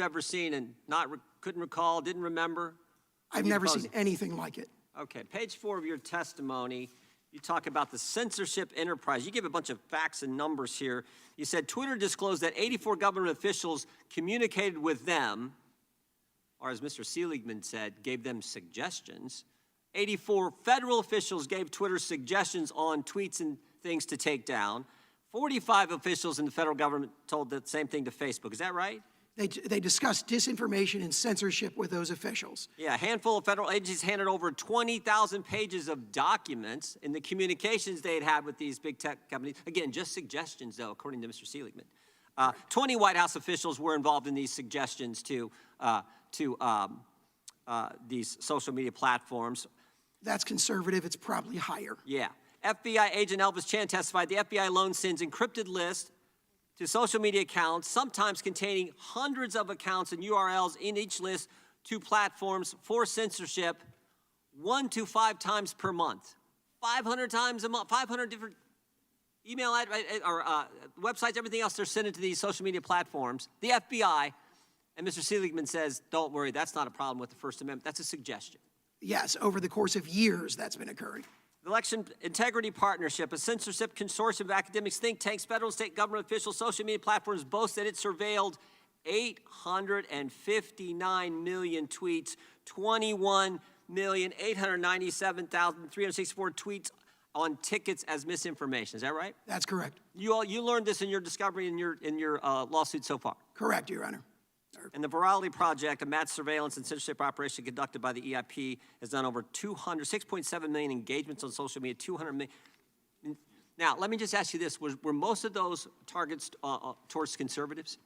ever seen and couldn't recall, didn't remember? I've never seen anything like it. Okay, page 4 of your testimony, you talk about the censorship enterprise. You give a bunch of facts and numbers here. You said Twitter disclosed that 84 government officials communicated with them, or as Mr. Seligman said, gave them suggestions. 84 federal officials gave Twitter suggestions on tweets and things to take down. 45 officials in the federal government told the same thing to Facebook. Is that right? They discussed disinformation and censorship with those officials. Yeah, a handful of federal agencies handed over 20,000 pages of documents in the communications they had had with these big tech companies. Again, just suggestions, though, according to Mr. Seligman. 20 White House officials were involved in these suggestions to these social media platforms. That's conservative. It's probably higher. Yeah. FBI agent Elvis Chan testified the FBI alone sends encrypted lists to social media accounts, sometimes containing hundreds of accounts and URLs in each list to platforms for censorship 1 to 5 times per month. 500 times a month, 500 different email or websites, everything else they're sending to these social media platforms. The FBI, and Mr. Seligman says, don't worry, that's not a problem with the First Amendment. That's a suggestion. Yes, over the course of years, that's been occurring. The Election Integrity Partnership, a censorship consortium of academics, think tanks, federal and state government officials, social media platforms boast that it surveilled 859 million tweets, 21,897,364 tweets on tickets as misinformation. Is that right? That's correct. You learned this in your discovery in your lawsuit so far? Correct, Your Honor. And the Virality Project, a mass surveillance and censorship operation conducted by the EIP, has done over 6.7 million engagements on social media, 200 million. Now, let me just ask you this. Were most of those targets towards conservatives?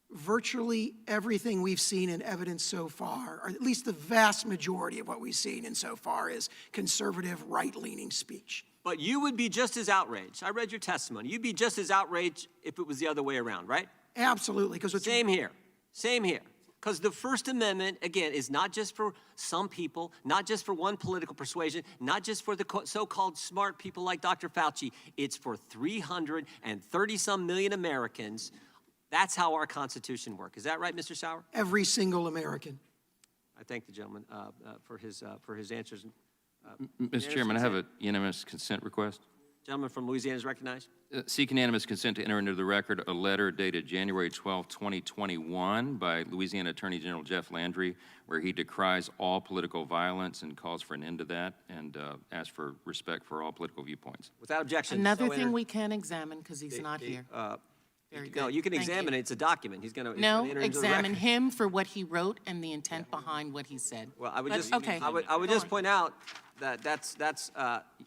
Virtually everything we've seen in evidence so far, or at least the vast majority of what we've seen in so far, is conservative, right-leaning speech. But you would be just as outraged. I read your testimony. You'd be just as outraged if it was the other way around, right? Absolutely. Same here. Same here. Because the First Amendment, again, is not just for some people, not just for one political persuasion, not just for the so-called smart people like Dr. Fauci. It's for 330-some million Americans. That's how our Constitution works. Is that right, Mr. Sauer? Every single American. I thank the gentleman for his answers. Mr. Chairman, I have a unanimous consent request. Gentleman from Louisiana is recognized. Seek unanimous consent to enter into the record a letter dated January 12, 2021 by Louisiana Attorney General Jeff Landry, where he decries all political violence and calls for an end to that and asks for respect for all political viewpoints. Without objection. Another thing we can examine because he's not here. Very good. No, you can examine it. It's a document. He's going to No, enter into the examine record. him for what he wrote and the intent behind what he said. Well, I would But- just, okay. I would just point out that that's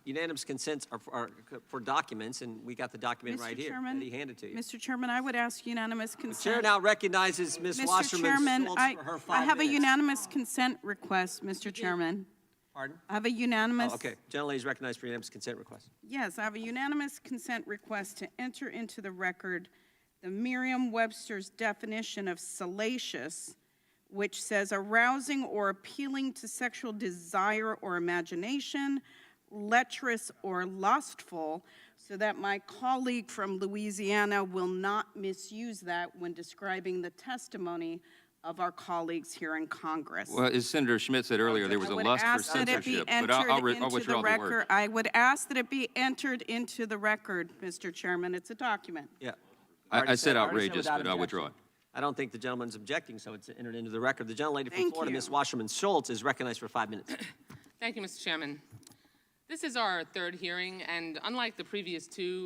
unanimous consents are for documents, and we got the document right here that he handed to you. Mr. Chairman, I would ask unanimous The consent. chair now recognizes Ms. Mr. Wasserman Chairman, Schultz for her 5 I have a minutes. unanimous consent request, Mr. Chairman. Pardon? I have a unanimous. Oh, okay. Gentlelady is recognized for unanimous consent request. Yes, I have a unanimous consent request to enter into the record the Merriam-Webster's definition of salacious, which says arousing or appealing to sexual desire or imagination, lecherous or lustful, so that my colleague from Louisiana will not misuse that when describing the testimony of our colleagues here in Congress. Well, as Senator Schmidt said earlier, there was a lust for censorship, but I'll withdraw the word. I would ask that it be entered into the record, Mr. Chairman. It's a document. Yeah. I said already outrageous, without but I'll withdraw it. objection. I don't think the gentleman's objecting, so it's entered into the record. The gentlelady from Thank Florida, you. Ms. Wasserman Schultz, is recognized for 5 minutes. Thank you, Mr. Chairman. This is our third hearing, and unlike the previous two,